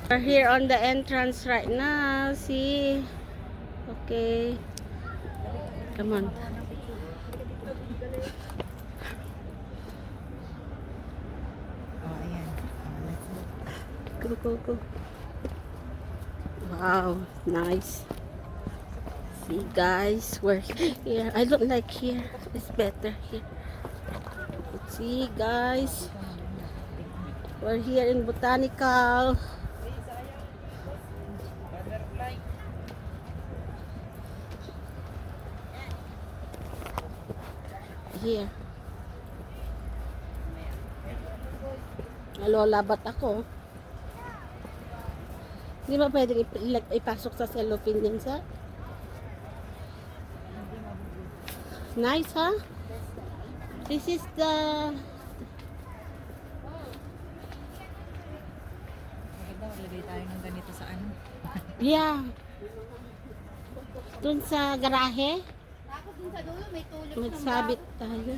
We're here on the entrance right now. See? Okay. Come on. Oh, ayan. Go, go, go. Wow, nice. See guys, we're here. I don't like here. It's better here. See guys, we're here in Botanical. Here. Nalolabat ako. Hindi ba pwedeng ipasok sa cellophane din sa? Nice, huh? This is the... Maganda, maglagay tayo ng ganito sa ano. Yeah. Dun sa garahe. Tapos dun sa dulo may tulog Magsabit tayo.